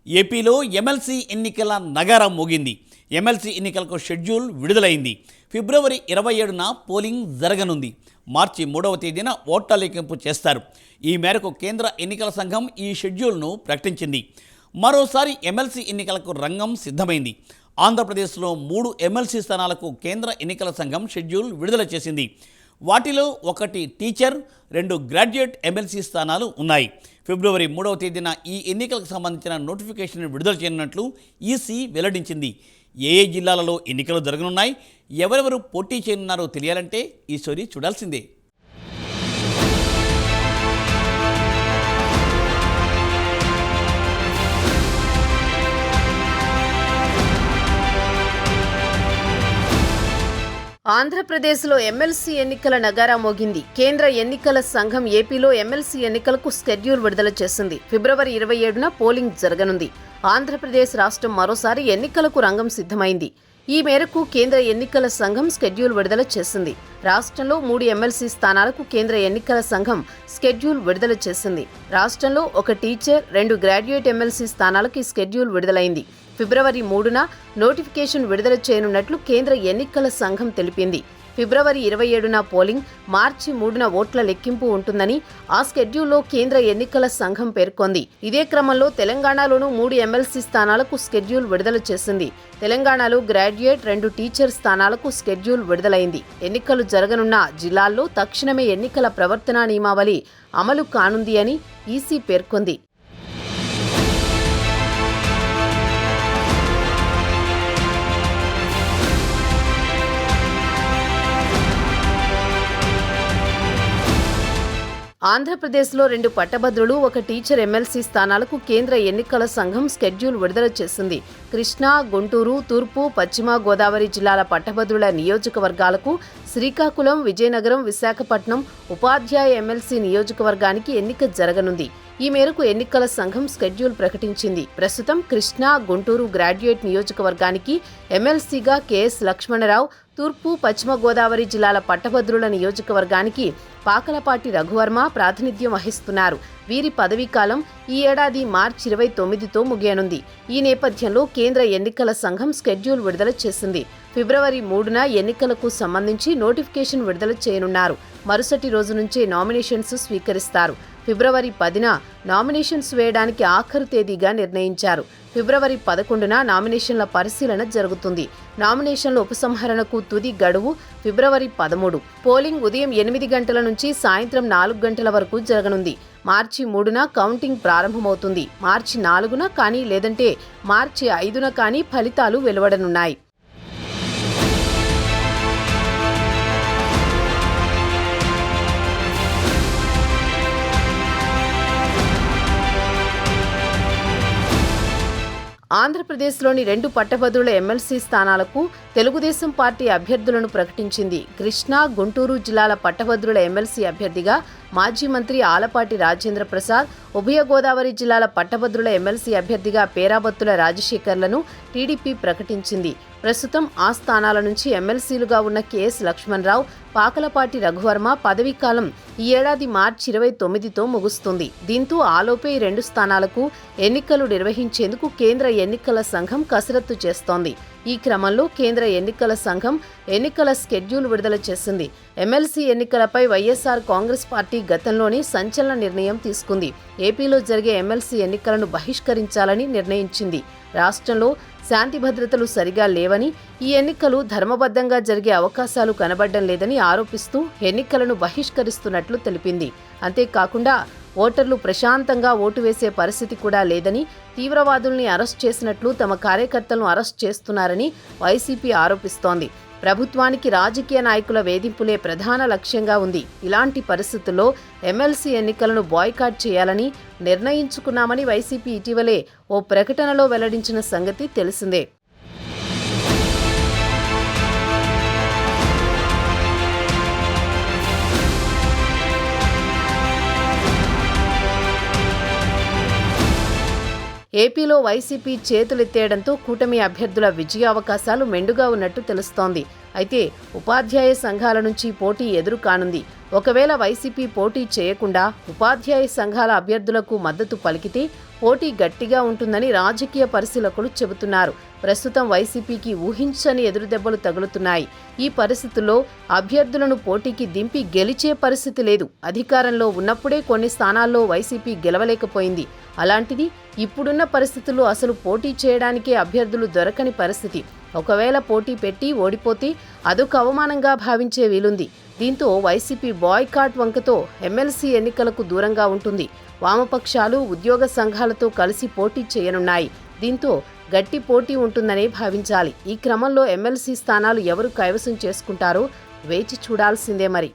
ఏపీలో ఎమ్మెల్సీ ఎన్నికల నగారం మోగింది. ఎమ్మెల్సీ ఎన్నికలకు షెడ్యూల్ విడుదలైంది. ఫిబ్రవరి 27న పోలింగ్ జరగనుంది. మార్చి 3వ తేదీన ఓట్ల లెక్కింపు చేస్తారు. ఈ మేరకు కేంద్ర ఎన్నికల సంఘం ఈ షెడ్యూల్ను ప్రకటించింది. మరోసారి ఎమ్మెల్సీ ఎన్నికలకు రంగం సిద్ధమైంది. ఆంధ్రప్రదేశ్లో 3 ఎమ్మెల్సీ స్థానాలకు కేంద్ర ఎన్నికల సంఘం షెడ్యూల్ విడుదల చేసింది. వాటిలో 1 టీచర్, 2 గ్రాడ్యుయేట్ ఎమ్మెల్సీ స్థానాలు ఉన్నాయి. ఫిబ్రవరి 3వ తేదీన ఈ ఎన్నికలకు సంబంధించిన నోటిఫికేషన్ విడుదల చేయనున్నట్లు ఈసీ వెల్లడించింది. ఏ జిల్లాలలో ఎన్నికలు జరగనున్నాయి, ఎవరెవరు పోటీ చేయనున్నారో తెలియాలంటే ఈ స్టోరీ చూడాల్సిందే. ఆంధ్రప్రదేశ్లో ఎమ్మెల్సీ ఎన్నికల నగారా మోగింది. కేంద్ర ఎన్నికల సంఘం ఏపీలో ఎమ్మెల్సీ ఎన్నికలకు షెడ్యూల్ విడుదల చేసింది. ఫిబ్రవరి 27న పోలింగ్ జరగనుంది. ఆంధ్రప్రదేశ్ రాష్ట్రం మరోసారి ఎన్నికలకు రంగం సిద్ధమైంది. ఈ మేరకు కేంద్ర ఎన్నికల సంఘం షెడ్యూల్ విడుదల చేసింది. రాష్ట్రంలో 3 ఎమ్మెల్సీ స్థానాలకు కేంద్ర ఎన్నికల సంఘం షెడ్యూల్ విడుదల చేసింది. రాష్ట్రంలో 1 టీచర్, 2 గ్రాడ్యుయేట్ ఎమ్మెల్సీ స్థానాలకు ఈ షెడ్యూల్ విడుదలైంది. ఫిబ్రవరి 3న నోటిఫికేషన్ విడుదల చేయనున్నట్లు కేంద్ర ఎన్నికల సంఘం తెలిపింది. ఫిబ్రవరి 27న పోలింగ్, మార్చి 3న ఓట్ల లెక్కింపు ఉంటుందని ఆ షెడ్యూల్లో కేంద్ర ఎన్నికల సంఘం పేర్కొంది. ఇదే క్రమంలో తెలంగాణలోనూ 3 ఎమ్మెల్సీ స్థానాలకు షెడ్యూల్ విడుదల చేసింది. తెలంగాణలో గ్రాడ్యుయేట్, 2 టీచర్ స్థానాలకు షెడ్యూల్ విడుదలైంది. ఎన్నికలు జరగనున్న జిల్లాల్లో తక్షణమే ఎన్నికల ప్రవర్తనా నియమావళి అమలు కానుంది అని ఈసీ పేర్కొంది. ఆంధ్రప్రదేశ్లో 2 పట్టభద్రులు, 1 టీచర్ ఎమ్మెల్సీ స్థానాలకు కేంద్ర ఎన్నికల సంఘం షెడ్యూల్ విడుదల చేసింది. కృష్ణా, గుంటూరు, తూర్పు, పశ్చిమ గోదావరి జిల్లాల పట్టభద్రుల నియోజకవర్గాలకు, శ్రీకాకుళం, విజయనగరం, విశాఖపట్నం ఉపాధ్యాయ ఎమ్మెల్సీ నియోజకవర్గానికి ఎన్నిక జరగనుంది. ఈ మేరకు ఎన్నికల సంఘం షెడ్యూల్ ప్రకటించింది. ప్రస్తుతం కృష్ణా, గుంటూరు గ్రాడ్యుయేట్ నియోజకవర్గానికి ఎమ్మెల్సీగా కెఎస్ లక్ష్మణరావు, తూర్పు, పశ్చిమ గోదావరి జిల్లాల పట్టభద్రుల నియోజకవర్గానికి పాకలపాటి రఘువర్మ ప్రాతినిధ్యం వహిస్తున్నారు. వీరి పదవీకాలం ఈ ఏడాది మార్చి 29తో ముగియనుంది. ఈ నేపథ్యంలో కేంద్ర ఎన్నికల సంఘం షెడ్యూల్ విడుదల చేసింది. ఫిబ్రవరి 3న ఎన్నికలకు సంబంధించి నోటిఫికేషన్ విడుదల చేయనున్నారు. మరుసటి రోజు నుంచే నామినేషన్స్ స్వీకరిస్తారు. ఫిబ్రవరి 10న నామినేషన్స్ వేయడానికి ఆఖరు తేదీగా నిర్ణయించారు. ఫిబ్రవరి 11న నామినేషన్ల పరిశీలన జరుగుతుంది. నామినేషన్ల ఉపసంహరణకు తుది గడువు ఫిబ్రవరి 13. పోలింగ్ ఉదయం 8 గంటల నుంచి సాయంత్రం 4 గంటల వరకు జరగనుంది. మార్చి 3న కౌంటింగ్ ప్రారంభమవుతుంది. మార్చి 4న కానీ లేదంటే మార్చి 5న కానీ ఫలితాలు వెలువడనున్నాయి. ఆంధ్రప్రదేశ్లోని 2 పట్టభద్రుల ఎమ్మెల్సీ స్థానాలకు తెలుగుదేశం పార్టీ అభ్యర్థులను ప్రకటించింది. కృష్ణా, గుంటూరు జిల్లాల పట్టభద్రుల ఎమ్మెల్సీ అభ్యర్థిగా మాజీ మంత్రి ఆలపాటి రాజేంద్ర ప్రసాద్, ఉభయ గోదావరి జిల్లాల పట్టభద్రుల ఎమ్మెల్సీ అభ్యర్థిగా పేరాబత్తుల రాజశేఖర్లను టీడీపీ ప్రకటించింది. ప్రస్తుతం ఆ స్థానాల నుంచి ఎమ్మెల్సీలుగా ఉన్న కెఎస్ లక్ష్మణరావు, పాకలపాటి రఘువర్మ పదవీకాలం ఈ ఏడాది మార్చి 29తో ముగుస్తుంది. దీంతో ఆలోపే ఈ 2 స్థానాలకు ఎన్నికలు నిర్వహించేందుకు కేంద్ర ఎన్నికల సంఘం కసరత్తు చేస్తోంది. ఈ క్రమంలో కేంద్ర ఎన్నికల సంఘం ఎన్నికల షెడ్యూల్ విడుదల చేసింది. ఎమ్మెల్సీ ఎన్నికలపై వైఎస్ఆర్ కాంగ్రెస్ పార్టీ గతంలోనే సంచలన నిర్ణయం తీసుకుంది. ఏపీలో జరిగే ఎమ్మెల్సీ ఎన్నికలను బహిష్కరించాలని నిర్ణయించింది. రాష్ట్రంలో శాంతి భద్రతలు సరిగా లేవని, ఈ ఎన్నికలు ధర్మబద్ధంగా జరిగే అవకాశాలు కనబడడం లేదని ఆరోపిస్తూ ఎన్నికలను బహిష్కరిస్తున్నట్లు తెలిపింది. అంతేకాకుండా ఓటర్లు ప్రశాంతంగా ఓటు వేసే పరిస్థితి కూడా లేదని, తీవ్రవాదుల్ని అరెస్ట్ చేసినట్లు తమ కార్యకర్తలను అరెస్ట్ చేస్తున్నారని వైసీపీ ఆరోపిస్తోంది. ప్రభుత్వానికి రాజకీయ నాయకుల వేధింపులే ప్రధాన లక్ష్యంగా ఉంది. ఇలాంటి పరిస్థితుల్లో ఎమ్మెల్సీ ఎన్నికలను బాయ్కాట్ చేయాలని నిర్ణయించుకున్నామని వైసీపీ ఇటీవలే ఓ ప్రకటనలో వెల్లడించిన సంగతి తెలిసిందే. ఏపీలో వైసీపీ చేతులెత్తేయడంతో కూటమి అభ్యర్థుల విజయావకాశాలు మెండుగా ఉన్నట్టు తెలుస్తోంది. అయితే ఉపాధ్యాయ సంఘాల నుంచి పోటీ ఎదురు కానుంది. ఒకవేళ వైసీపీ పోటీ చేయకుండా ఉపాధ్యాయ సంఘాల అభ్యర్థులకు మద్దతు పలికితే పోటీ గట్టిగా ఉంటుందని రాజకీయ పరిశీలకులు చెబుతున్నారు. ప్రస్తుతం వైసీపీకి ఊహించని ఎదురుదెబ్బలు తగులుతున్నాయి. ఈ పరిస్థితుల్లో అభ్యర్థులను పోటీకి దింపి గెలిచే పరిస్థితి లేదు. అధికారంలో ఉన్నప్పుడే కొన్ని స్థానాల్లో వైసీపీ గెలవలేకపోయింది. అలాంటిది ఇప్పుడున్న పరిస్థితుల్లో అసలు పోటీ చేయడానికే అభ్యర్థులు దొరకని పరిస్థితి. ఒకవేళ పోటీ పెట్టి ఓడిపోతే అదొక అవమానంగా భావించే వీలుంది. దీంతో వైసీపీ బాయ్కాట్ వంకతో ఎమ్మెల్సీ ఎన్నికలకు దూరంగా ఉంటుంది. వామపక్షాలు ఉద్యోగ సంఘాలతో కలిసి పోటీ చేయనున్నాయి. దీంతో గట్టి పోటీ ఉంటుందనే భావించాలి. ఈ క్రమంలో ఎమ్మెల్సీ స్థానాలు ఎవరు కైవసం చేసుకుంటారో వేచి చూడాల్సిందే మరి.